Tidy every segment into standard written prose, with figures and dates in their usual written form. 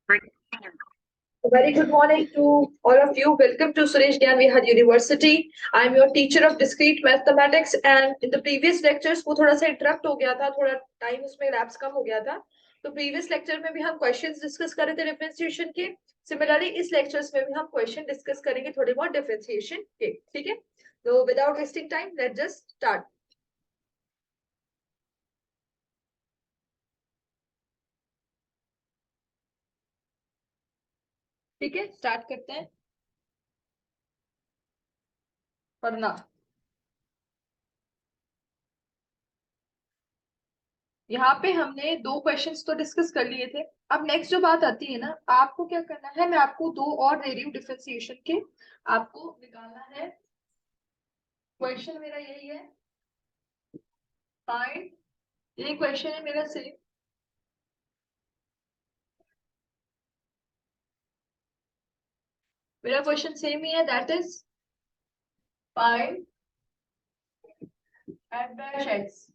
Very good morning to all of you. Welcome to Suresh Gyan Vihar University. I am your teacher of discrete mathematics and in the previous lectures वो थोड़ा सा interrupt हो गया था, थोड़ा time उसमें lapse कम हो गया था. तो प्रीवियस लेक्चर में भी हम क्वेश्चंस डिस्कस कर रहे थे डिफरेंशिएशन के. सिमिलरली इस लेक्चर्स में भी हम क्वेश्चन डिस्कस करेंगे थोड़े बहुत डिफरेंशिएशन के. ठीक है, तो without wasting time let's just start. ठीक है, स्टार्ट करते हैं पढ़ना. यहाँ पे हमने दो क्वेश्चंस तो डिस्कस कर लिए थे. अब नेक्स्ट जो बात आती है ना, आपको क्या करना है, मैं आपको दो और दे रही हूँ डिफरेंशिएशन के, आपको निकालना है. क्वेश्चन मेरा यही है, फाइंड, ये क्वेश्चन है मेरा सेम. मेरा क्वेश्चन सेम ही है, that is find F dash x.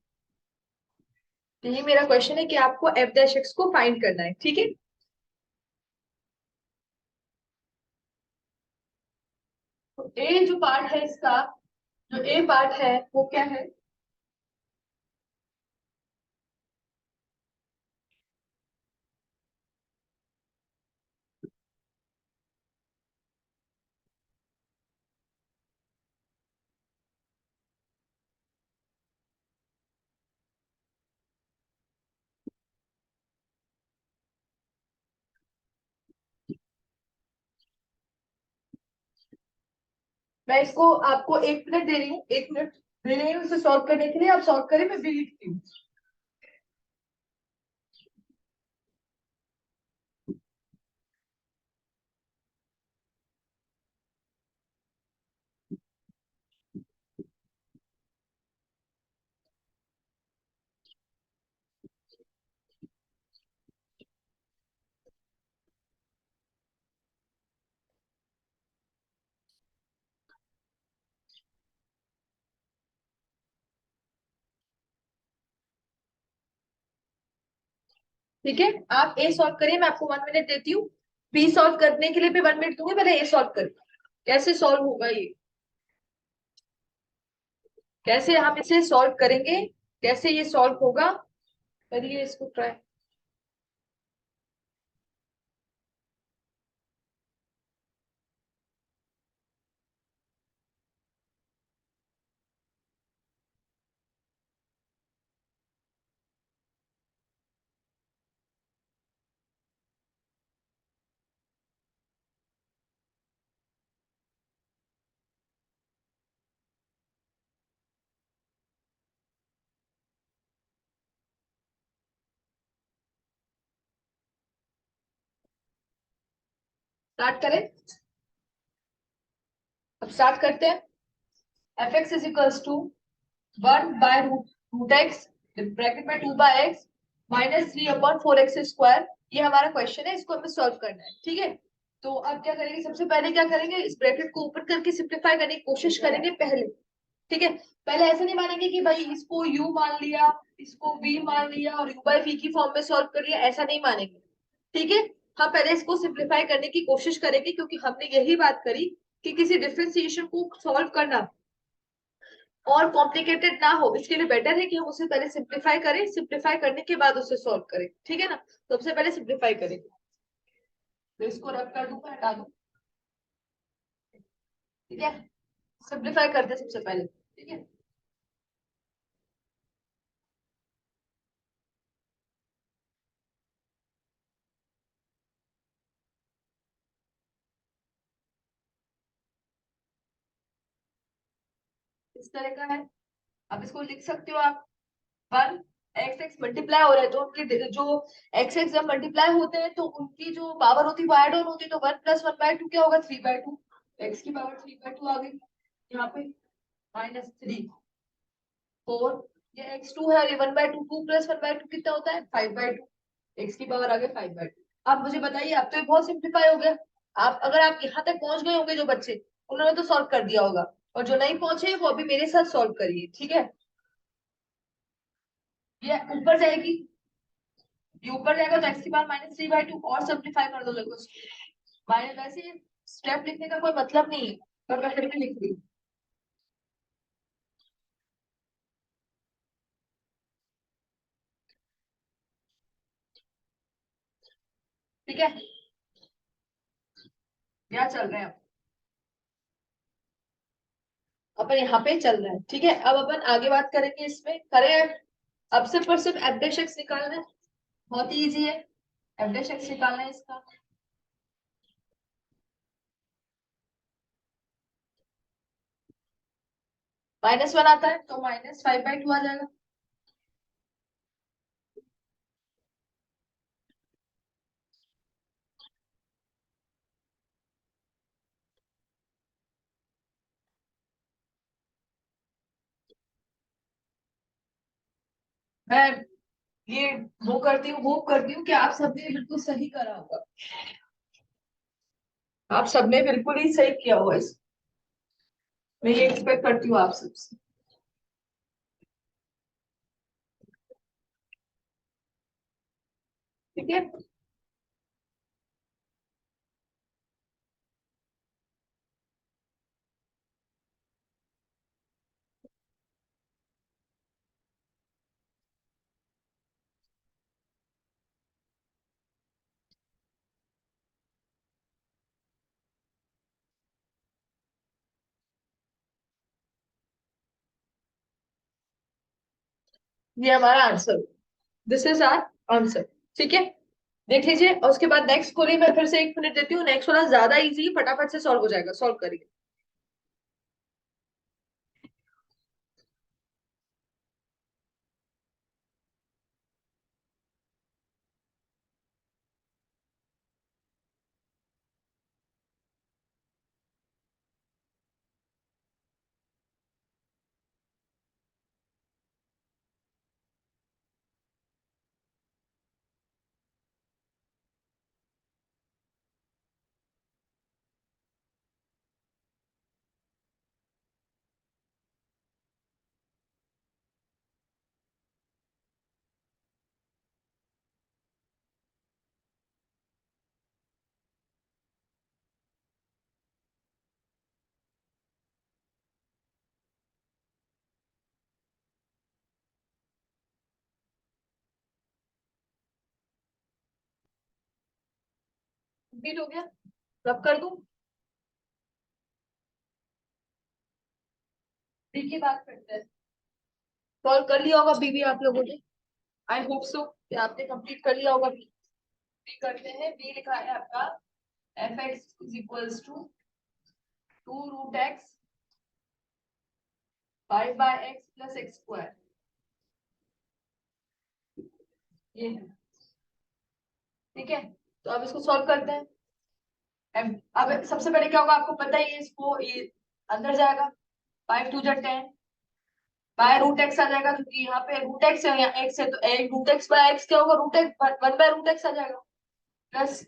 यही मेरा क्वेश्चन है कि आपको एफ डैश एक्स को फाइंड करना है. ठीक है, तो ए जो पार्ट है इसका, जो ए पार्ट है वो क्या है, मैं इसको आपको 1 मिनट दे रही हूँ, 1 मिनट दे रही हूँ इसे सॉल्व करने के लिए. आप सॉल्व करें, मैं भी लिखती हूँ. ठीक है, आप ए सॉल्व करिए, मैं आपको 1 मिनट देती हूँ. बी सॉल्व करने के लिए भी 1 मिनट दूंगी, पहले ए सॉल्व करिए. कैसे सॉल्व होगा ये, कैसे हम इसे सॉल्व करेंगे, कैसे ये सॉल्व होगा, करिए इसको ट्राई. स्टार्ट करें, अब स्टार्ट करते हैं. F X is equals to 1/√x bracket में 2/x -3/4x². ये हमारा क्वेश्चन है, इसको हमें सॉल्व करना है. ठीक है, तो अब क्या करेंगे, सबसे पहले क्या करेंगे, इस ब्रैकेट को ऊपर करके सिंप्लीफाई करने की कोशिश करेंगे पहले. ठीक है, पहले ऐसे नहीं मानेंगे कि भाई इसको u मान लिया, इसको v मान लिया और u/v की फॉर्म में सॉल्व कर लिया, ऐसा नहीं मानेंगे. ठीक है, हम पहले इसको सिंप्लीफाई करने की कोशिश करेंगे, क्योंकि हमने यही बात करी कि किसी डिफरेंशिएशन को सॉल्व करना और कॉम्प्लिकेटेड ना हो, इसके लिए बेटर है कि हम उसे पहले सिंप्लीफाई करें, सिंप्लीफाई करने के बाद उसे सॉल्व करें. ठीक है ना, सबसे पहले सिंप्लीफाई करेंगे. तो इसको रब कर दूं, हटा दूं. ठीक है, सिंप्लीफाई करते हैं सबसे पहले. ठीक है, इस तरह का है. अब इसको लिख सकते हो आप, 1 x मल्टीप्लाई हो रहा है तो उनकी जो x जब मल्टीप्लाई होते हैं तो उनकी जो पावर होती है वो ऐड ऑन होती है. तो 1 + 1/2 क्या होगा, 3/2. x की पावर 3/2 आ गई यहाँ पे. -3 4, ये x2 है और ये 1/2, 2 + 1/2 कितना होता है, 5/2. x की पावर आ गई 5/2. आप मुझे बताइए, अब तो ये बहुत सिंप्लीफाई हो गया. आप अगर आप यहाँ तक पहुंच गए होंगे, जो बच्चे, उन्होंने तो सॉल्व कर दिया होगा, और जो नहीं पहुंचे वो अभी मेरे साथ सॉल्व करिए. ठीक है, ये ऊपर जाएगी, ये ऊपर जाएगा तो एक्स की पावर -3/2 और सिंप्लीफाई कर दो देखो इसको। माइनस वैसे स्टेप लिखने का कोई मतलब नहीं है, पर मैं फिर भी लिख रही हूँ। ठीक है, क्या चल रहा है अपन यहाँ पे चल रहा है। ठीक है, अब अपन आगे बात करेंगे इसमें, करें। अब सिर्फ और सिर्फ एफ डैश एक्स निकालना है, बहुत ही इजी है। एफ डैश एक्स निकालना है इसका। -1 आता है तो -5/2 आ जाएगा। मैं ये वो करती हूँ, होप करती हूँ कि आप सबने बिल्कुल सही करा होगा, आप सबने बिल्कुल ही सही किया होगा इस, मैं ये एक्सपेक्ट करती हूँ आप सबसे। ठीक है, ये हमारा answer, this is our answer. ठीक है, देख लीजिए। और उसके बाद नेक्स्ट को मैं फिर से 1 मिनट देती हूँ, नेक्स्ट वाला ज्यादा इजी, फटाफट से सॉल्व हो जाएगा, सॉल्व करिए। कंप्लीट हो गया, रब कर दूं। बी की बात करते हैं, सॉल्व कर लिया होगा बी भी आप लोगों ने, आई होप सो कि आपने कंप्लीट कर लिया होगा बी। करते हैं, बी लिखा है आपका F X is equals to 2√x 5/x+x²। ये है, ठीक है। तो अब इसको सॉल्व करते हैं। अब सबसे पहले क्या होगा आपको पता ही है, इसको ये अंदर जाएगा, 5×2 = 10, बाय √x आ जाएगा, क्योंकि यहाँ पे √x है, यहाँ x है, तो √x/x क्या होगा, √x 1/√x आ जाएगा, प्लस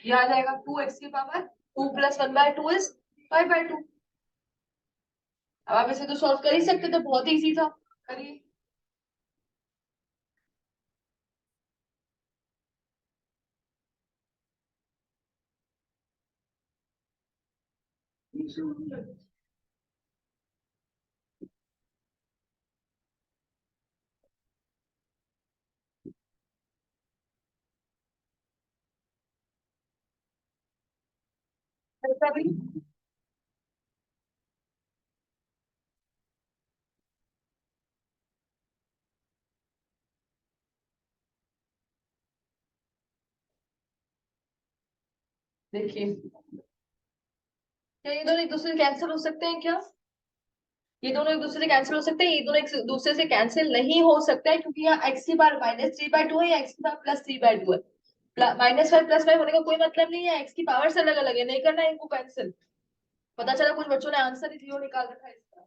ये आ जाएगा 2x की पावर 2 + 1/2 इज 5/2। अब आप इसे तो सॉल्व कर ही सकते थे, बहुत ही इजी था, करिए। ऐसा भी देखिए, क्या ये दोनों एक दूसरे से कैंसिल हो सकते हैं क्या? ये दोनों एक दूसरे से कैंसिल हो सकते हैं? ये दोनों एक दूसरे से कैंसिल नहीं हो सकता है, क्योंकि यहाँ एक्स की पावर -3/2 है या एक्स की पावर +3/2 है। -5 + 5 होने का कोई मतलब नहीं है, एक्स की पावर से अलग अलग है, नहीं करना है इनको कैंसिल। पता चला कुछ बच्चों ने आंसर ही जीरो निकाल रखा है इसका।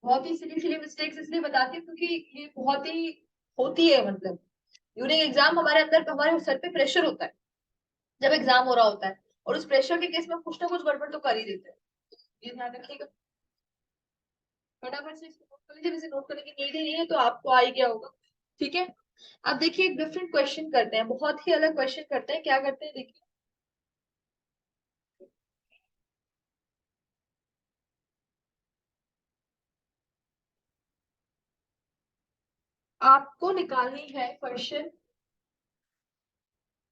बहुत ही सिली सिली मिस्टेक्स इसलिए बताती हूँ क्योंकि ये बहुत ही होती है, मतलब ड्यूरिंग एग्जाम हमारे अंदर, हमारे सर पे प्रेशर होता है जब एग्जाम हो रहा होता है, और उस प्रेशर के केस में कुछ ना कुछ गड़बड़ तो कर ही देते हैं, ये ध्यान रखिएगा। फटाफट से इसको नोट कर लीजिए, वैसे नोट करने की नीड ही नहीं है, तो आपको आ ही गया होगा। ठीक है, अब देखिए एक डिफरेंट क्वेश्चन करते हैं, बहुत ही अलग क्वेश्चन करते हैं। क्या करते हैं देखिए, आपको निकालनी है क्वेश्चन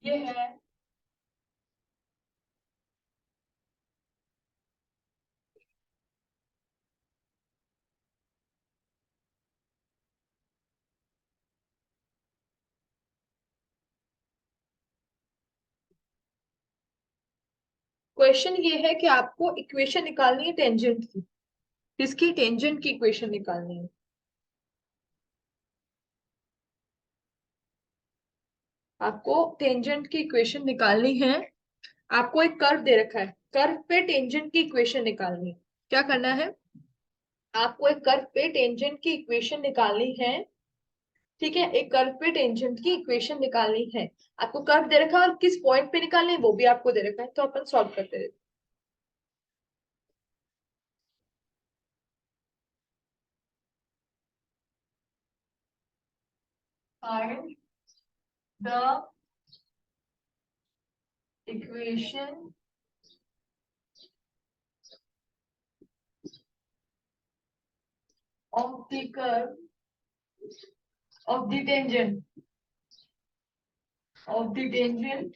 ये है, क्वेश्चन ये है कि आपको इक्वेशन निकालनी है टेंजेंट की। किसकी? टेंजेंट की इक्वेशन निकालनी है। आपको टेंजेंट की इक्वेशन निकालनी है। आपको एक कर्व दे रखा है, कर्व पे टेंजेंट की इक्वेशन निकालनी है। क्या करना है? आपको एक कर्व पे टेंजेंट की इक्वेशन निकालनी है। ठीक है, एक कर्व पे टेंजेंट की इक्वेशन निकालनी है। आपको कर्व दे रखा है और किस पॉइंट पे निकालनी है वो भी आपको दे रखा है, तो अपन सॉल्व करते हैं। Find the equation of the curve of the tangent of the tangent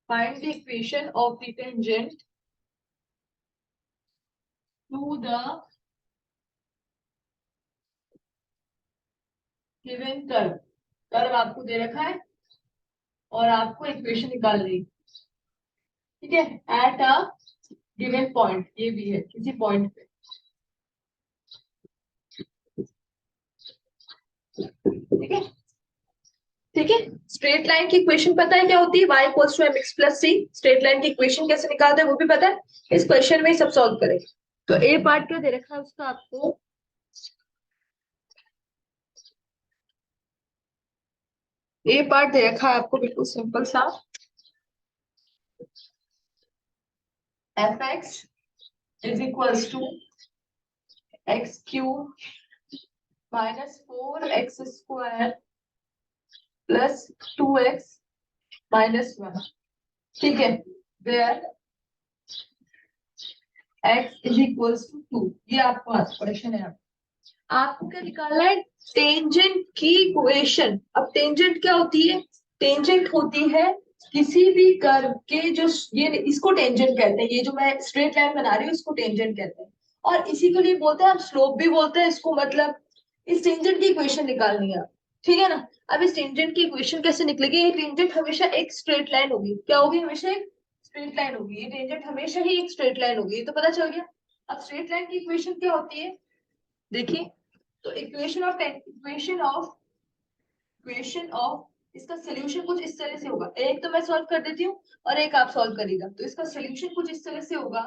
find the equation of the tangent to the given curve। Curve आपको दे रखा है और आपको इक्वेशन निकाल रही है। ठीक है, एट अ गिवन पॉइंट, ये भी है किसी पॉइंट पे। ठीक है, ठीक है। स्ट्रेट लाइन की इक्वेशन पता है क्या होती है? y equals to mx plus c। Straight line की इक्वेशन कैसे निकालते हैं वो भी पता है। इस क्वेश्चन में ही सब सॉल्व करेंगे। तो ए पार्ट क्या दे रखा है उसका आपको? ए पार्ट दे रखा है आपको बिल्कुल सिंपल सा, F X is equals to X cube -4x² plus 2x -1। ठीक है, where x is equals to 2। ये आपको क्वेश्चन है। आपको क्या निकालना है? टेंजेंट की इक्वेशन। अब टेंजेंट क्या होती है? टेंजेंट होती है किसी भी कर्व के जो, ये इसको टेंजेंट कहते हैं, ये जो मैं स्ट्रेट लाइन बना रही हूँ इसको टेंजेंट कहते हैं। और इसी के लिए बोलते हैं, हम स्लोप भी बोलते हैं इसको। मतलब इस टेंजेंट की इक्वेशन निकालनी है। ठीक है ना? अब इस टेंजेंट की इक्वेशन कैसे निकलेगी? ये टेंजेंट हमेशा एक स्ट्रेट लाइन होगी। क्या होगी? हमेशा एक स्ट्रेट लाइन होगी। ये टेंजेंट हमेशा ही एक स्ट्रेट लाइन होगी, ये तो पता चल गया। अब स्ट्रेट लाइन की इक्वेशन क्या होती है देखिए, तो इक्वेशन ऑफ इसका सोल्यूशन कुछ इस तरह से होगा। एक तो मैं सॉल्व कर देती हूँ और एक आप सॉल्व करिएगा। तो इसका सोल्यूशन कुछ इस तरह से होगा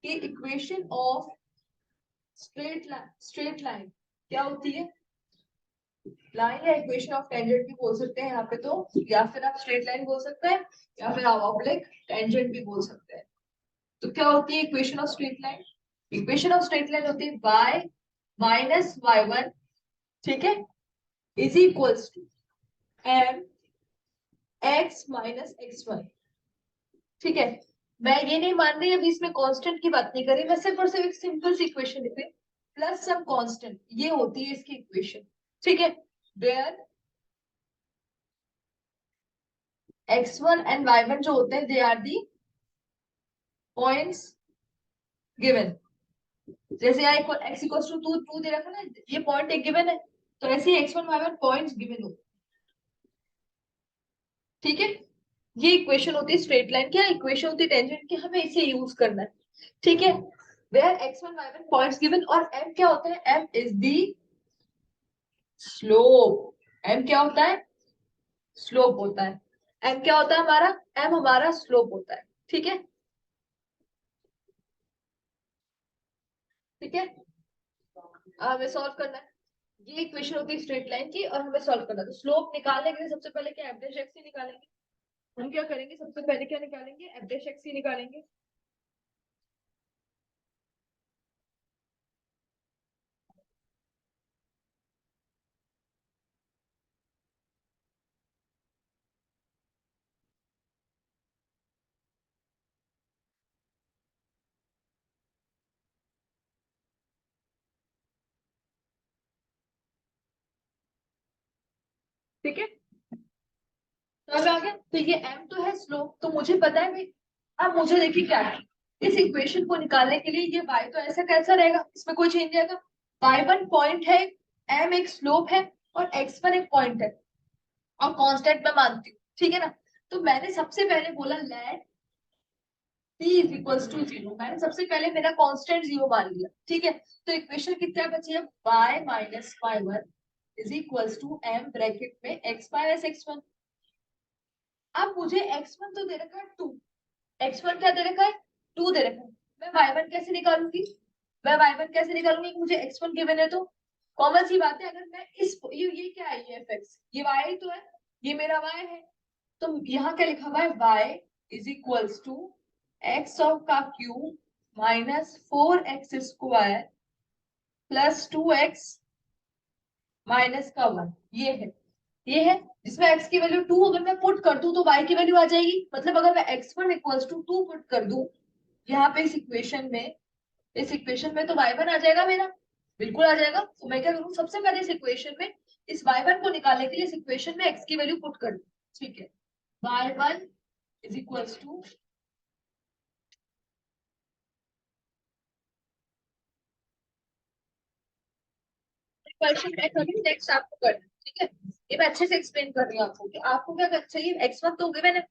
कि इक्वेशन ऑफ स्ट्रेट लाइन क्या होती है? लाइन या इक्वेशन ऑफ टेंजेंट भी बोल सकते हैं यहाँ पे तो, या फिर आप स्ट्रेट लाइन बोल सकते हैं, या फिर आप ऑब्लिक टेंजेंट भी बोल सकते हैं। तो क्या होती है equation of straight line? Equation of straight line होती है y माइनस y1, ठीक है, is equals to M X minus x1। ठीक है, मैं ये नहीं मान रही अभी इसमें कांस्टेंट की बात नहीं करी, मैं सिर्फ और सिर्फ एक सिंपल सी इक्वेशन लिख रही प्लस सम कांस्टेंट, ये होती है इसकी इक्वेशन। ठीक है, वेयर x1 एंड y1 जो होते हैं they are the points given. जैसे यहाँ x इक्वल्स टू 2 दे रखा ना, ये पॉइंट एक गिवन है, तो ऐसे ही x1 y1 पॉइंट्स गिवन हो। ठीक है, ये इक्वेशन होती है स्ट्रेट लाइन, क्या इक्वेशन होती है टेंजेंट की, हमें इसे यूज करना है। ठीक है, where x1 y1 points given, और m क्या होता है? m is the slope. m क्या होता है? स्लोप होता है। m क्या होता है हमारा? m हमारा स्लोप होता है। ठीक है, ठीक है, हमें सॉल्व करना है। ये इक्वेशन होती है स्ट्रेट लाइन की और हमें सॉल्व करना है। तो स्लोप निकालने के लिए सबसे पहले क्या एफ डैश एक्स ही निकालेंगे। हम क्या करेंगे? सबसे पहले क्या निकालेंगे? एफ डैश एक्स ही निकालेंगे। ठीक है, तो अब आ गया। तो ये m तो है स्लोप, तो मुझे पता है भाई। अब मुझे देखिए क्या है, इस इक्वेशन को निकालने के लिए ये y तो ऐसा कैसा रहेगा, इसमें कोई चेंज आएगा। y1 पॉइंट है, m एक स्लोप है, और x1 एक पॉइंट है, और कांस्टेंट मैं मानती हूँ, ठीक है ना। तो मैंने सबसे पहले बोला let t is equals to 0, मैंने सबसे पहले मेरा कांस्टेंट 0 मान लिया, ठीक है। तो इक्वेशन कितना बची है, y minus y1 is equals to m bracket में x माइनस x1। अब मुझे x1 तो दे रखा है 2, x1 क्या दे रखा है, 2 दे रखा है। मैं y1 कैसे निकालूंगी, मैं y1 कैसे निकालूंगी, मुझे x1 गिवन है। तो कॉमन सी बात है, अगर मैं इस ये क्या है, ये fx, ये y तो है, ये मेरा y है। तो यहाँ क्या लिखा हुआ है, y is equals to X of का cube minus 4x square plus 2x minus का 1, ये है जिसमें x की वैल्यू 2 अगर मैं पुट कर दूं तो y की वैल्यू आ जाएगी। मतलब अगर मैं x1 इक्वल्स टू 2 पुट कर दूं यहाँ पे इस इक्वेशन में, इस इक्वेशन में, तो y1 आ जाएगा मेरा, बिल्कुल आ जाएगा। तो मैं क्या करूँ, सबसे पहले इस इक्वेशन में इस y1 को निकालने के लिए इस इक्वेशन में x की वैल्यू पुट कर दूं, ठीक है। y1 is equals to, question मैं करूँ नेक्स्ट आपको करना, ठीक है। ये मैं अच्छे से एक्सप्लेन कर रही हूँ आपको कि आपको क्या करना चाहिए। x1 तो गिवन है,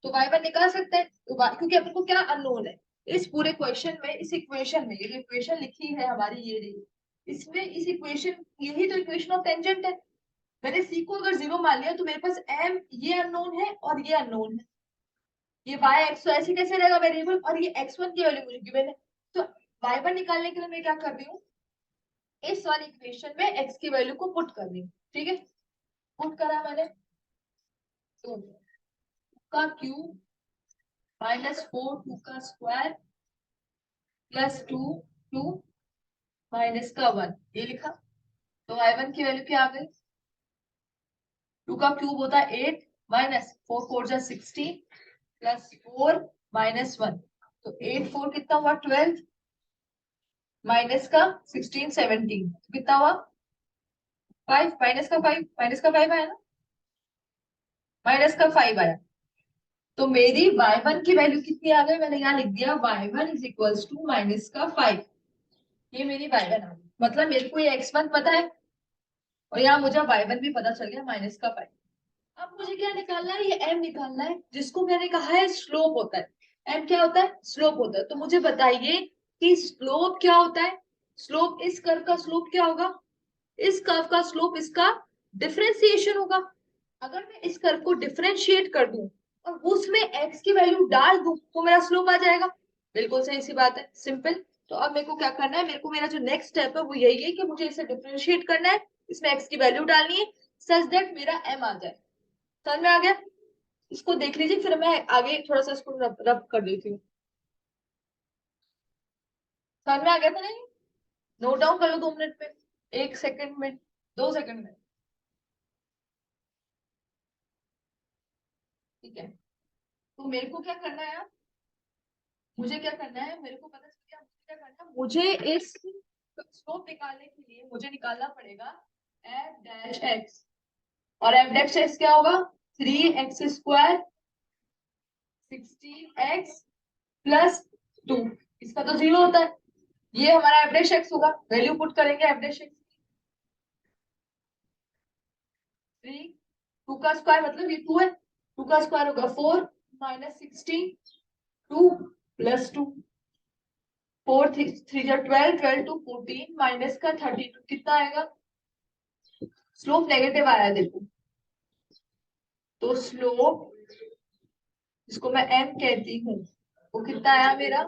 तो y1 निकाल सकते हैं, तो क्योंकि अपन को क्या अननोन है इस पूरे क्वेश्चन में, इस इक्वेशन में, ये जो इक्वेशन लिखी है हमारी ये रही, इसमें इस इक्वेशन, यही तो इक्वेशन ऑफ टेंजेंट है। मैंने c को अगर 0 मान लिया तो मेरे पास m ये अननोन है और ये अननोन है, ये y x तो ऐसे कैसे रहेगा वेरिएबल, और ये x1 की वैल्यू मुझे गिवन है। तो y1 निकालने के लिए मैं क्या कर रही हूँ, इस वाली इक्वेशन में x की वैल्यू को पुट कर रही हूँ, ठीक है। पुट करा मैंने, तो का क्यूब माइनस 4 2 का स्क्वायर प्लस 2 2 माइनस का 1, ये लिखा। तो y1 की वैल्यू क्या आ गई, 2 का क्यूब होता है 8 माइनस 4 4 जा 16 प्लस 4 माइनस 1, तो 8 4 कितना हुआ 12 माइनस का 16 17, कितना हुआ 5, माइनस का 5, माइनस का 5 आया ना, माइनस का 5 आया। तो मेरी y1 की वैल्यू कितनी आ गई, मैंने यहाँ लिख दिया y1 is equals to minus का 5, ये मेरी y1 आ गई। मतलब मेरे को ये x1 पता है और यहाँ मुझे y1 भी पता चल गया माइनस का 5। अब मुझे क्या निकालना है, ये m निकालना है, जिसको मैंने कहा है स्लोप होता है। m क्या होता है, स्लोप होता है। तो मुझे बताइए कि स्लोप क्या होता है, स्लोप, इस कर्व का स्लोप क्या होगा, इस कर्व का स्लोप इसका डिफरेंशिएशन होगा। अगर मैं इस कर्व को डिफरेंशिएट कर दूं और उसमें x की वैल्यू डाल दूं तो मेरा स्लोप आ जाएगा। बिल्कुल सही सी बात है, सिंपल। तो अब मेरे को क्या करना है, मेरे को मेरा जो नेक्स्ट स्टेप है वो यही है कि मुझे इसे डिफरेंशिएट करना है, इसमें x की वैल्यू डालनी है सच दैट मेरा m आ जाए। समझ में आ गया, इसको देख लीजिए, फिर मैं आगे थोड़ा सा इसको रब रब कर देती हूँ। समझ में आ गया था नहीं, नोट डाउन कर लो 2 मिनट में, 1 सेकंड में, 2 सेकंड में, ठीक है। तो मेरे को क्या करना है, मुझे क्या करना है, मेरे को पता चल गया मुझे क्या करना है। मुझे इस स्लोप निकालने के लिए मुझे निकालना पड़ेगा एफ डैश एक्स, और एफ डैश एक्स क्या होगा, 3x² 16x प्लस 2, इसका तो 0 होता है, ये हमारा एफ डैश एक्स होगा। वैल्यू पुट करेंगे एफ डैश एक्स, 3 2 का स्क्वायर मतलब ये 2 है, 2 का स्क्वायर होगा 4 माइनस 16 2 प्लस 2, 4 3 जा 12 12 टू 14 माइनस का 32, कितना आएगा, स्लोप नेगेटिव आया है देखो। तो स्लोप जिसको मैं m कहती हूँ वो कितना आया मेरा,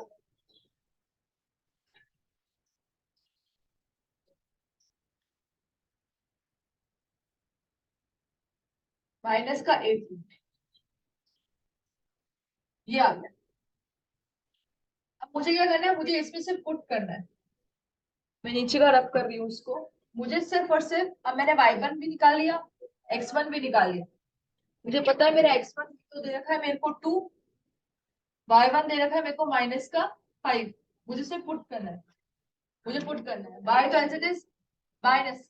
माइनस का 8, ये आ गया। अब मुझे क्या करना है, मुझे इसमें से पुट करना है, मैं नीचे का रब कर रही हूँ उसको। मुझे सिर्फ और सिर्फ, अब मैंने y1 भी निकाल लिया, x1 भी निकाल लिया। मुझे पता है मेरा x1 तो दे रखा है मेरे को 2, y1 दे रखा है मेरे को माइनस का 5, मुझे सिर्फ पुट करना है, मुझे पुट करना है y तो as it is minus,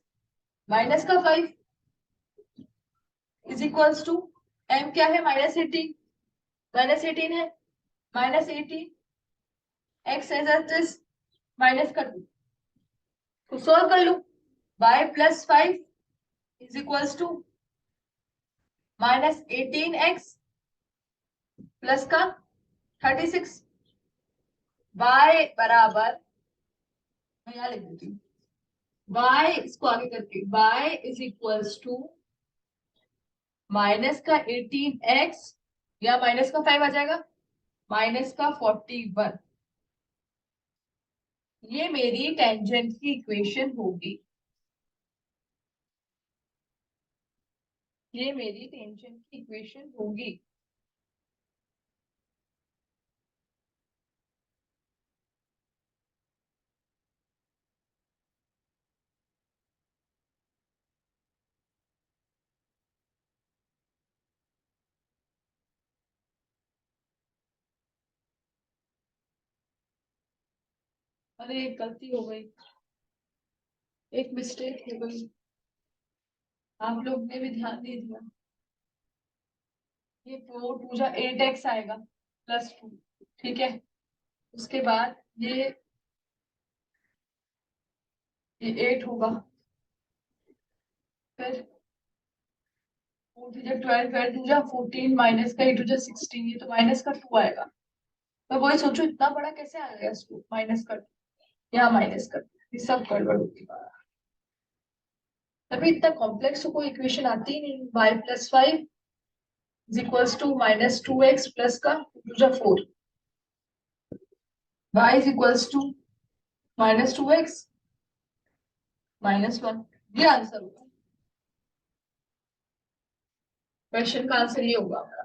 minus का 5 इज इक्वल्स टू एम क्या है, -18, -18 है, -18 एक्स एज दिस, माइनस कर दू तो सॉल्व कर लू। y+5 is equals to -18x plus का 36, y बराबर, मैं यहाँ लिख देती हूँ, y इसको आगे करके y is equals to minus का 18x या माइनस का 5 आ जाएगा, माइनस का 41। ये मेरी टेंजेंट की इक्वेशन होगी, ये मेरी टेंजेंट की इक्वेशन होगी। अरे एक गलती हो गई, एक मिस्टेक हो गई, आप लोग ने भी ध्यान नहीं दिया। ये 4 2 जा 8x आएगा +2, ठीक है। उसके बाद ये 8 होगा, फिर 4 3 12, 12 2 जा 14, माइनस का 8 जा 16, ये तो माइनस का 2 आएगा। मैं वही सोचू इतना बड़ा कैसे आ गया इसको, माइनस का 2, यहाँ माइनस का 2, ये सब गड़बड़ होती है। तभी इतना कॉम्प्लेक्स तो कोई इक्वेशन आती ही नहीं। y+5 is equals to -2x plus का 2 जा 4, y is equals to -2x -1, ये आंसर होगा, क्वेश्चन का आंसर ये होगा हमारा।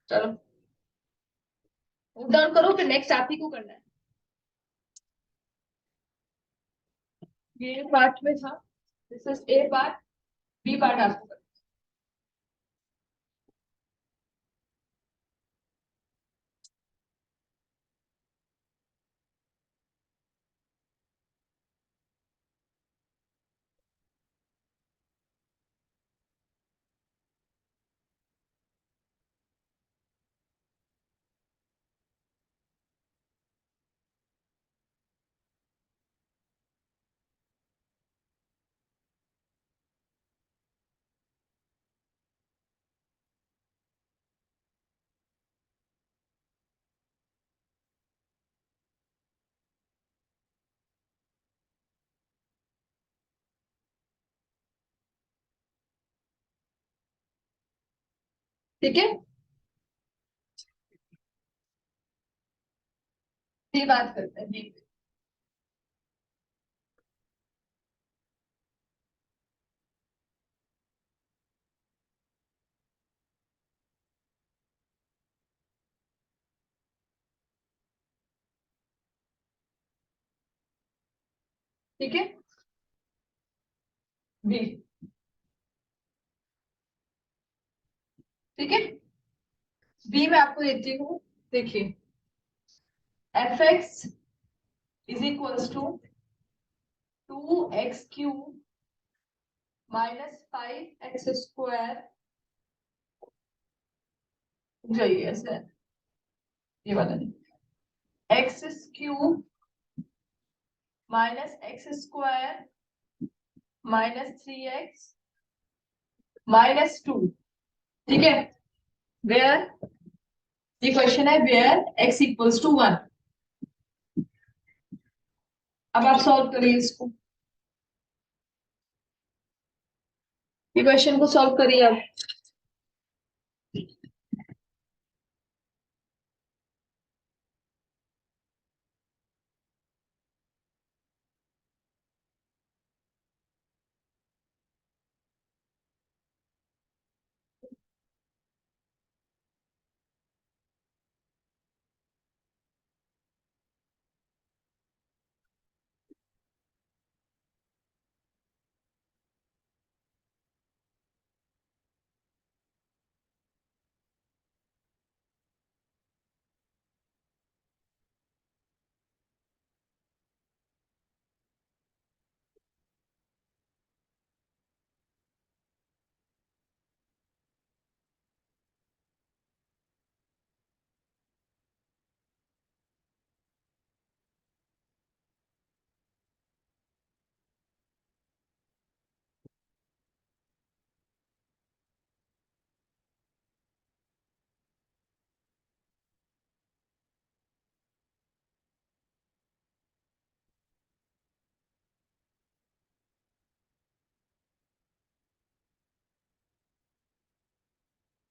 चलो नोट डाउन करो, फिर नेक्स्ट आप ही को करना है। ये पार्ट में था, this is A part, B part आपको करना है। ठीक है, ये बात करते हैं बी। ठीक है, बी। ठीक है, बी में आपको देती हूँ, देखिए f(x) is equals to 2x³ -5x², जाइए ऐसे, ये वाला नहीं, x³ -x² -3x -2, ठीक है। वेयर, ये क्वेश्चन है वेयर x इक्वल्स टू 1। अब आप सॉल्व करिए इसको, ये क्वेश्चन को सॉल्व करिए आप।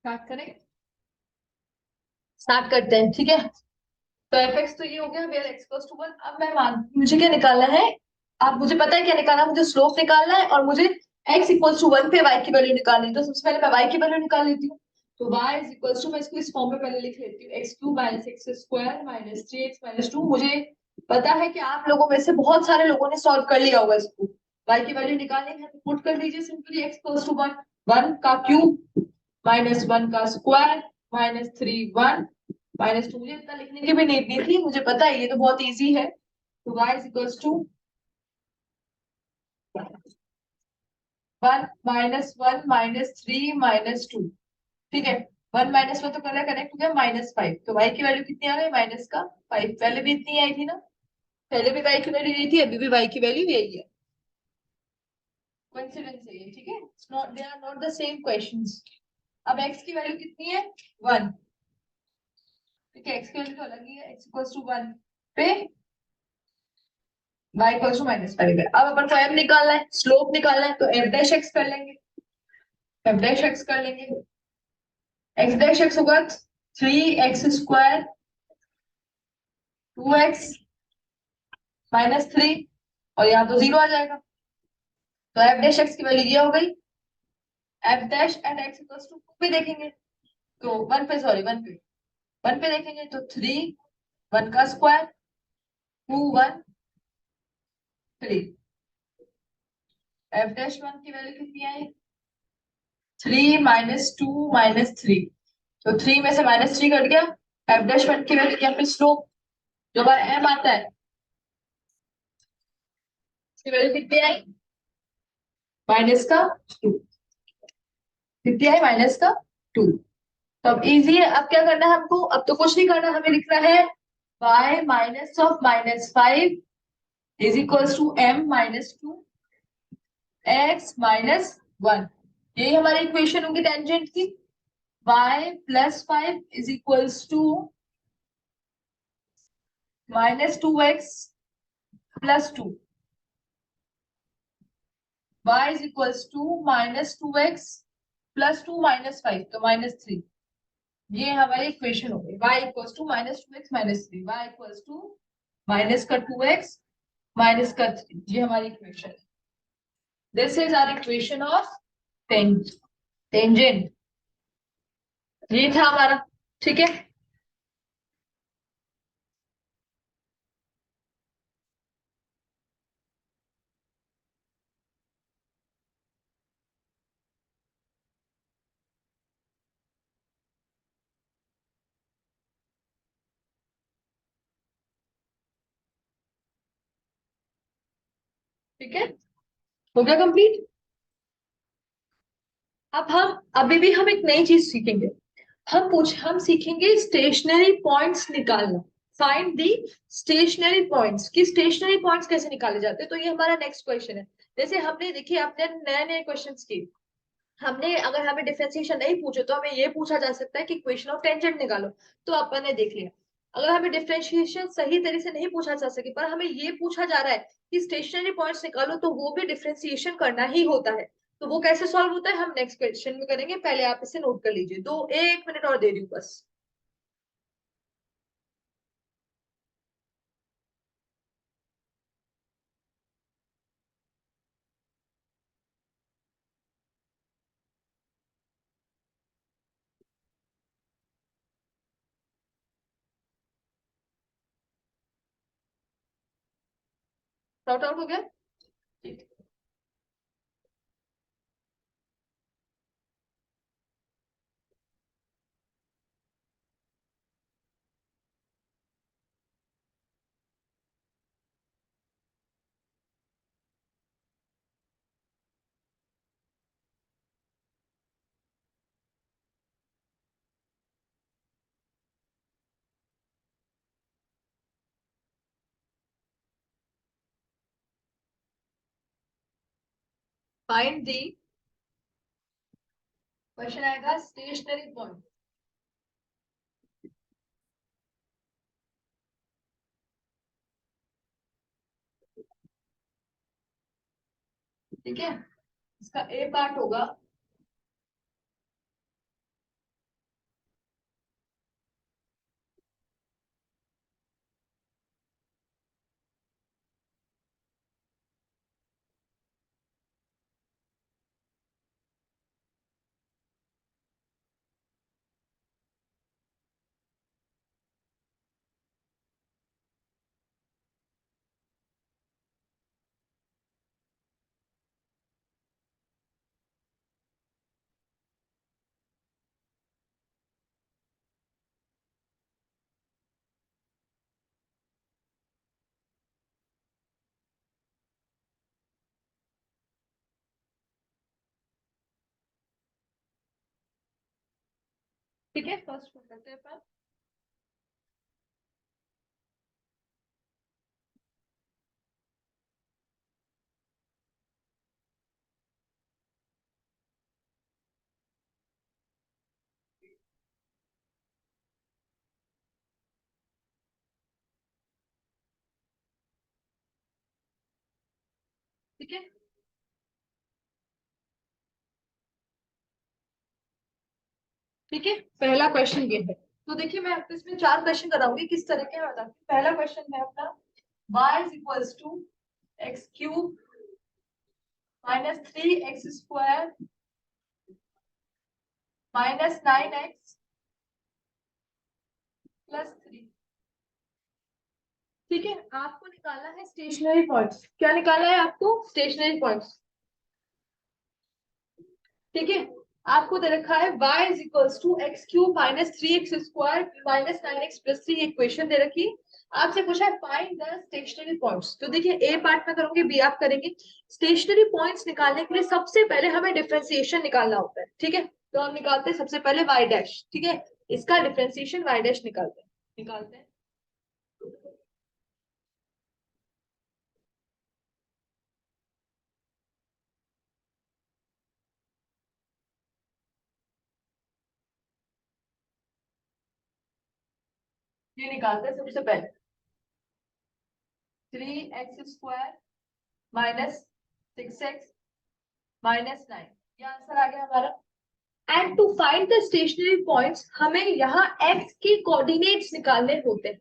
स्टार्ट करें, स्टार्ट करते हैं, ठीक है। तो एफ एक्स तो ये हो गया, where X equals to one. अब मैं मान, मुझे क्या निकालना है, आप मुझे पता है क्या निकालना है, मुझे स्लोप निकालना है और मुझे एक्स इक्वल्स टू वन पे वाई की वैल्यू निकालनी है। तो सबसे पहले मैं वाई की वैल्यू निकाल लेती हूँ। तो वाई इज इक्वल्स टू, मैं इसको इस फॉर्म में पहले लिख लेती हूँ, x cube minus x square minus three x minus two. मुझे पता है कि आप लोगों में से बहुत सारे लोगों ने सॉल्व कर लिया होगा इसको। वाई की वैल्यू निकालनी है तो पुट कर दीजिए simply, X equals to one, one का क्यूब माइनस वन का square minus three one minus two. मुझे इतना लिखने की भी नीड नहीं थी, मुझे पता है ये तो बहुत इजी है। तो y is equals to one minus three minus two, ठीक है। वन माइनस वन तो कलर कनेक्ट हो गया, माइनस फाइव। तो y की वैल्यू कितनी आ गई, माइनस का फाइव। पहले भी इतनी आई थी ना, पहले भी y की वैल्यू यही थी, अभी भी y की वैल्यू यही है। कोइंसिडेंस है ये, ठीक है, not, they are not the same questions. अब x की वैल्यू कितनी है, वन, ठीक है। x की वैल्यू तो अलग ही है, x इक्वल्स टू वन पे y equals to minus five है। अब अपन को m निकालना है, स्लोप निकालना है, तो f डैश x कर लेंगे, f डैश x कर लेंगे। x डैश x होगा three X square two X minus three, और यहाँ तो जीरो आ जाएगा। तो f डैश x की वैल्यू ये हो गई, f dash at x equals to two पे देखेंगे तो वन पे, सॉरी वन पे देखेंगे तो थ्री, वन का square, two one three. f dash one की वैल्यू कितनी आई, three minus two minus three. तो थ्री में से माइनस थ्री कट गया, एफ डैश वन की वैल्यू, या फिर स्लोप जो हमारा एम आता है, इसकी वैल्यू कितनी आई, माइनस का टू। कितनी आई, माइनस का टू। तो अब इजी है, अब क्या करना है हमको, अब तो कुछ नहीं करना, हमें लिखना है y minus of minus five is equals to m minus two x minus one. यही हमारी इक्वेशन होगी टेंजेंट की। y plus five is equals to minus two X plus two, y is equals to minus two X plus two minus five, तो minus three. ये हमारी equation हो गई, y equals to minus two X minus three, y equals to minus का two X minus का three. ये हमारी equation है। This is our equation of tangent. ये था हमारा, ठीक है। ठीक है, हो गया कंप्लीट। अब हम, अभी भी हम एक नई चीज सीखेंगे। हम सीखेंगे स्टेशनरी पॉइंट्स निकालना। फाइंड दी स्टेशनरी पॉइंट्स, कि स्टेशनरी पॉइंट्स कैसे निकाले जाते हैं। तो ये हमारा नेक्स्ट क्वेश्चन है। जैसे हमने देखिए, अपने नए नए क्वेश्चंस किए, हमने अगर हमें डिफरेंशिएशन नहीं पूछे तो हमें ये पूछा जा सकता है कि इक्वेशन ऑफ टेंजेंट निकालो। तो अपन ने देख लिया। अगर हमें डिफरेंशिएशन सही तरीके से नहीं पूछा जा सके, पर हमें ये पूछा जा रहा है कि स्टेशनरी पॉइंट्स निकालो, तो वो भी डिफरेंशिएशन करना ही होता है। तो वो कैसे सॉल्व होता है, हम नेक्स्ट क्वेश्चन में करेंगे। पहले आप इसे नोट कर लीजिए, दो एक मिनट और दे रही हूँ बस। सॉर्ट आउट हो गया, ठीक। फाइंड दी, क्वेश्चन आएगा स्टेशनरी पॉइंट, ठीक है। इसका ए पार्ट होगा ठीक है, फर्स्ट करते हैं अपन। ठीक है, ठीक है, पहला क्वेश्चन ये है। तो देखिए मैं आपको इसमें चार क्वेश्चन कराऊंगी, किस तरह के हैं बताती हूँ। पहला क्वेश्चन है अपना y is equals to X cube -3x² -9x +3। ठीक है, आपको निकालना है स्टेशनरी पॉइंट्स। क्या निकालना है आपको? Stationary points. ठीक है, आपको दे रखा है y is equals to X cube -3x² -9x +3, equation दे रखी। आपसे पूछा है फाइंड द स्टेशनरी पॉइंट्स। तो देखिए ए पार्ट में करूंगी, बी आप करेंगे। स्टेशनरी पॉइंट्स निकालने के लिए सबसे पहले हमें डिफरेंशिएशन निकालना होता है। ठीक है, तो हम निकालते हैं सबसे पहले y डैश। ठीक है, इसका डिफरेंशिएशन y डैश निकालते हैं। ये निकालते हैं सबसे पहले 3x² -6x -9, ये आंसर आ गया हमारा। And to find the stationary points हमें यहाँ x के कोऑर्डिनेट्स निकालने होते हैं,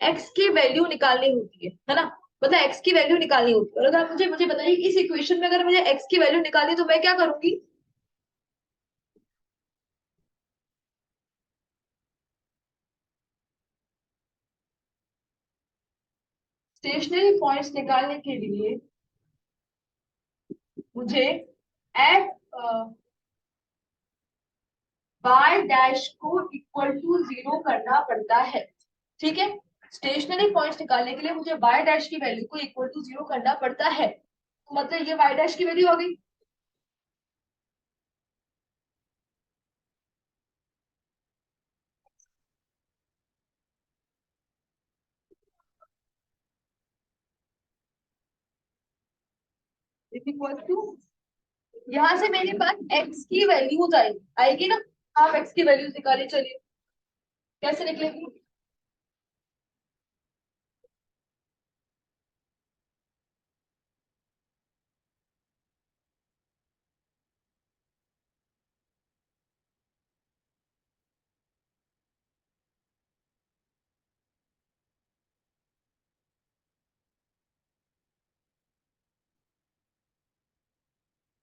x की वैल्यू निकालनी होती है ना। मतलब x की वैल्यू निकालनी होती है। और अगर मुझे मुझे बताइए इस इक्वेशन में अगर मुझे x की वैल्यू निकालनी तो मैं क्या करूंगी? स्टेशनरी पॉइंट्स निकालने के लिए मुझे एफ y डैश को इक्वल टू 0 करना पड़ता है। ठीक है, स्टेशनरी पॉइंट्स निकालने के लिए मुझे y डैश की वैल्यू को इक्वल टू 0 करना पड़ता है। तो मतलब ये y डैश की वैल्यू आ गई। इक्वल टू, यहाँ से मेरे पास x की वैल्यूज आएगी ना। आप x की वैल्यूज निकालिए, चलिए कैसे निकलेगी।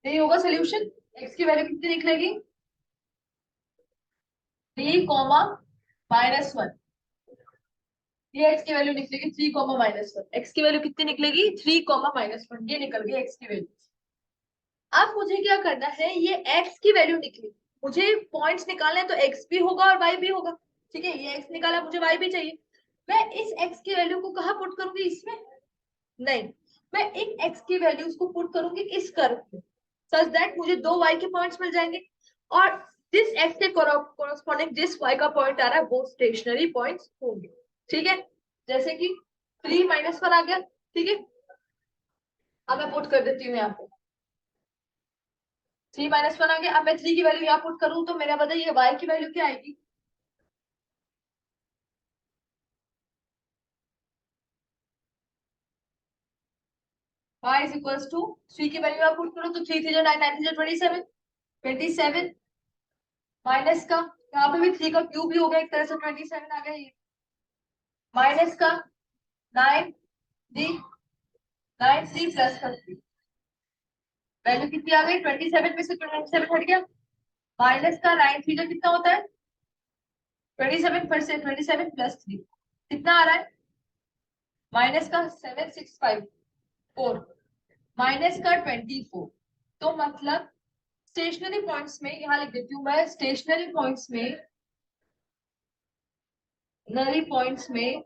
यही होगा सोल्यूशन। x की वैल्यू कितनी निकलेगी? 3, -1। ये x की वैल्यू निकलेगी 3, -1। x की वैल्यू कितनी निकलेगी? 3, -1, ये निकल गई x की वैल्यू। अब मुझे क्या करना है, ये x की वैल्यू निकली, मुझे पॉइंट्स निकालने हैं, तो x भी होगा और y भी होगा। ठीक है, ये x निकाला, मुझे y भी चाहिए। मैं इस x की वैल्यू को कहाँ पुट करूंगी? इसमें नहीं, मैं इन x की वैल्यूज को पुट करूंगी इस कर्व में, सच दैट मुझे दो y के पॉइंट्स मिल जाएंगे। और जिस x के कोरोस्पॉन्डिंग जिस y का पॉइंट आ रहा है वो स्टेशनरी पॉइंट्स होंगे। ठीक है, जैसे कि 3, -1 आ गया। ठीक है, अब मैं पुट कर देती हूँ यहाँ पे 3, -1 आ गया। अब मैं 3 की वैल्यू यहाँ पुट करूँ तो मेरा बताइए y की वैल्यू क्या आएगी? y इज इक्वल्स टू 3 की वैल्यू आप पुट करो तो 3 3 9 9 27, 27 माइनस का, यहाँ पे भी 3 का क्यूब भी हो गया एक तरह से, 27 आ गया ये। माइनस का 9 3 वैल्यू कितनी आ गई? 27 में से 27 हट गया। माइनस का 9 3 का कितना होता है? 27, फिर से 27 + 3 कितना आ रहा है? माइनस का 7 6 5 4, माइनस का 24। तो मतलब स्टेशनरी पॉइंट्स में यहाँ लिख देती हूँ मैं, स्टेशनरी पॉइंट्स में, नरी पॉइंट्स में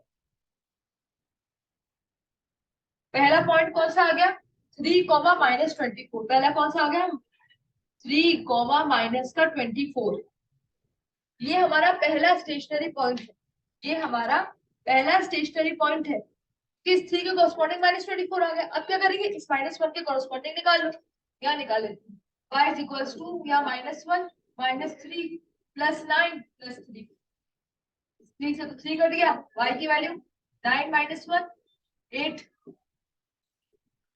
पहला पॉइंट कौन सा आ गया? 3, -24। पहला कौन सा आ गया? 3, -24। ये हमारा पहला स्टेशनरी पॉइंट है, ये हमारा पहला स्टेशनरी पॉइंट है। किस थ्री के कॉरस्पॉन्डिंग -24 आ गया। अब क्या करेंगे, इस -1 के कॉरस्पॉन्डिंग निकाल लो, या निकाल लेते हैं। y इज इक्वल्स टू या -1 -3 +9 +3, 3 से तो 3 कट गया, y की वैल्यू 9 -1 8।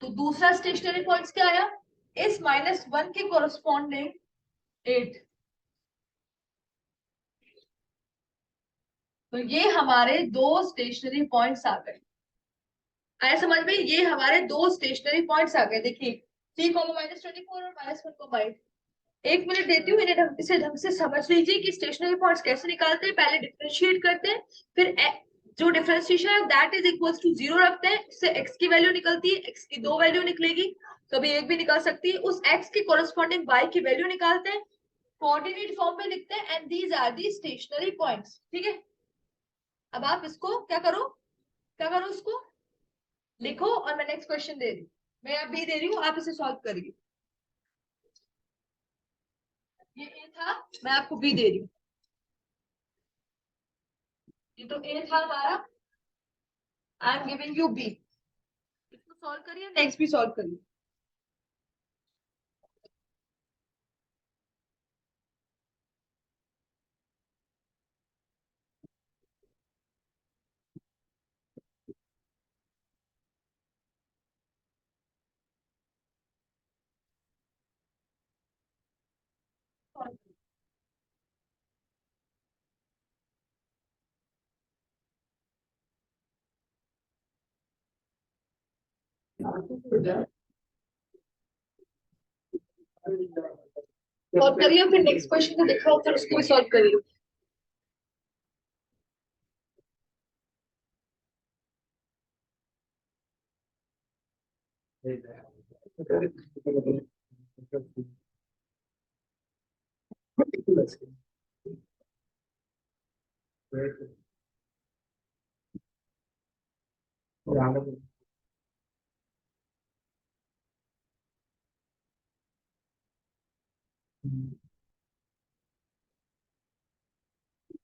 तो दूसरा स्टेशनरी पॉइंट क्या आया, इस -1 के कॉरस्पॉन्डिंग 8। तो ये हमारे दो स्टेशनरी पॉइंट्स आ गए। आया समझ में, ये हमारे दो स्टेशनरी पॉइंट्स आ गए। देखिए 3 -24 और -1 एक मिनट देती हूँ, इन्हें इसे ढंग से समझ लीजिए कि स्टेशनरी पॉइंट्स कैसे निकालते हैं। पहले डिफरेंशिएट करते हैं, फिर जो डिफरेंशिएशन है दैट इज इक्वल्स टू 0 रखते हैं, इससे x की वैल्यू निकलती है, x की दो वैल्यू निकलेगी, कभी एक भी निकल सकती है। उस x के कोरस्पॉन्डिंग y की वैल्यू निकालते हैं, कोऑर्डिनेट फॉर्म में लिखते हैं, and these are the stationary points. ठीक है, अब आप इसको क्या करो, इसको लिखो, और मैं नेक्स्ट क्वेश्चन दे रही हूँ, मैं अब भी दे रही हूँ, आप इसे सॉल्व करिए। ये ए था, मैं आपको बी दे रही हूँ। ये तो ए था हमारा, I am giving you B. इसको सॉल्व करिए, नेक्स्ट भी सॉल्व करिए। सॉल्व करिए, फिर नेक्स्ट क्वेश्चन को देखो, फिर उसको भी सॉल्व करिए।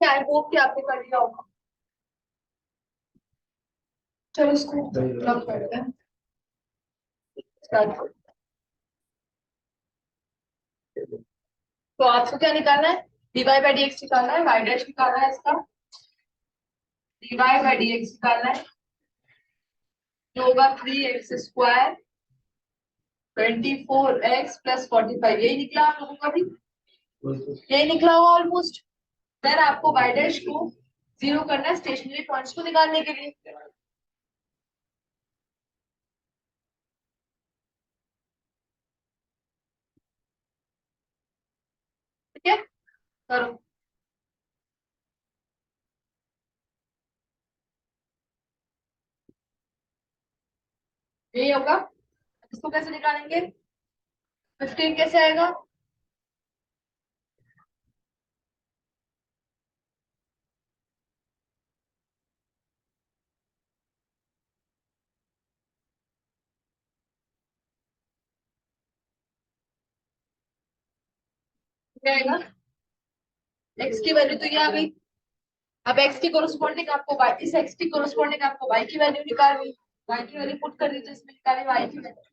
आई होप कि आपने कर लिया होगा। चलो इसको रब करते हैं, स्टार्ट। तो आपको क्या निकालना है, डीवाई बाई डी एक्स निकालना है, वाई डैश निकालना है, इसका डीवाई बाई डी एक्स निकालना है, जो होगा 3x² 24x + 45। यही निकला आप लोगों का भी, यही निकला होगा ऑलमोस्ट। देन आपको वाई डैश को 0 करना है स्टेशनरी पॉइंट्स को निकालने के लिए। ठीक है, करो। यही होगा, इसको कैसे निकालेंगे, 15 कैसे आएगा, क्या आएगा, x की वैल्यू तो ये आ गई। अब x की कोरस्पॉन्डिंग आपको y, इस x की कोरस्पॉन्डिंग आपको y की वैल्यू निकालनी, y की वैल्यू पुट कर दीजिए, इसमें निकाले y की वैल्यू,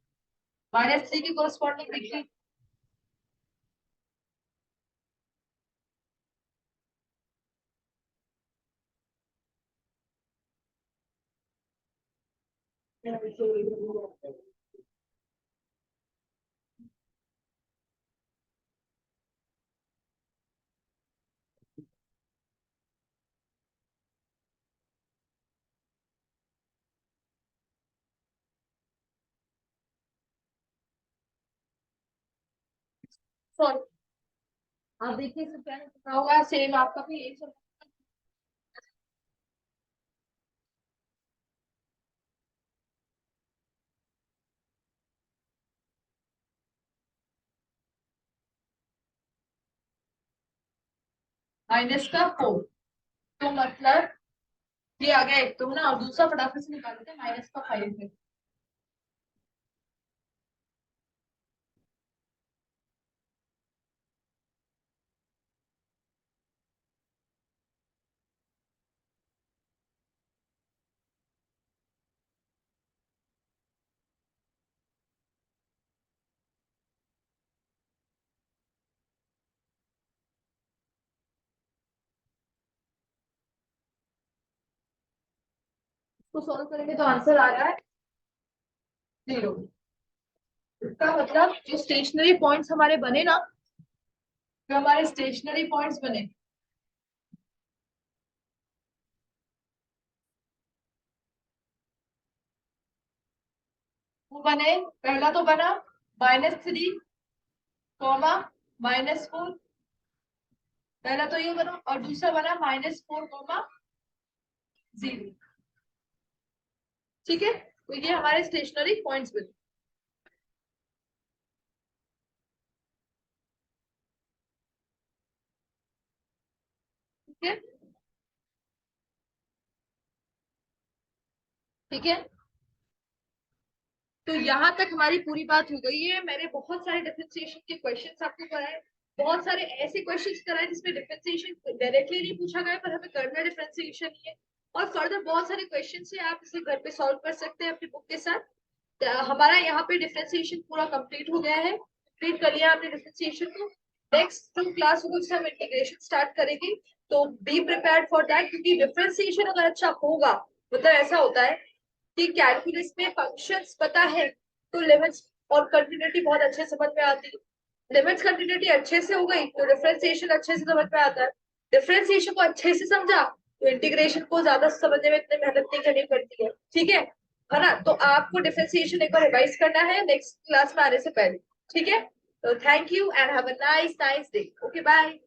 -3 की कोरस्पॉन्डिंग देखिए, सॉरी। आप देखिए इसमें क्या लिखा होगा, सेम आपका भी यही सब। -4, तो मतलब ये आ गया एक तो ना, और दूसरा फटाफट से निकाल देते हैं, -5 है। तो सॉल्व करेंगे तो आंसर आ रहा है 0। इसका मतलब जो स्टेशनरी पॉइंट्स हमारे बने ना, जो हमारे स्टेशनरी पॉइंट्स बने, वो बने, पहला तो बना -3, -4, पहला तो ये बना, और दूसरा बना -4, 0। ठीक है, तो ये हमारे स्टेशनरी पॉइंट्स बने। ठीक है, ठीक है, तो यहाँ तक हमारी पूरी बात हो गई है। मैंने बहुत सारे डिफरेंशिएशन के क्वेश्चंस आपको कराए, बहुत सारे ऐसे क्वेश्चंस कराए जिसमें डिफरेंशिएशन डायरेक्टली नहीं पूछा गया पर हमें करना डिफरेंशिएशन ही है। और फर्दर बहुत सारे क्वेश्चंस है, आप इसे घर पे सॉल्व कर सकते हैं अपनी बुक के साथ। हमारा यहाँ पे डिफरेंशिएशन पूरा कंप्लीट हो गया है, कंप्लीट कर लिया आपने डिफरेंशिएशन को। नेक्स्ट जो क्लास होगी उससे हम इंटीग्रेशन स्टार्ट करेंगे, तो बी प्रिपेयर्ड फॉर दैट, क्योंकि डिफरेंशिएशन अगर अच्छा होगा, मतलब ऐसा होता है कि कैलकुलस में फंक्शंस पता है तो लिमिट्स और कंटिन्यूटी बहुत अच्छे समझ में आती है। लिमिट्स कंटिन्यूटी अच्छे से हो गई तो डिफरेंशिएशन अच्छे से समझ में आता है। डिफरेंशिएशन को अच्छे से समझा तो इंटीग्रेशन को ज्यादा समझने में इतनी मेहनत नहीं करनी पड़ती है। ठीक है ना? तो आपको डिफरेंशिएशन एक बार रिवाइज करना है नेक्स्ट क्लास में आने से पहले। ठीक है, तो thank you and have a nice nice day. Okay, bye.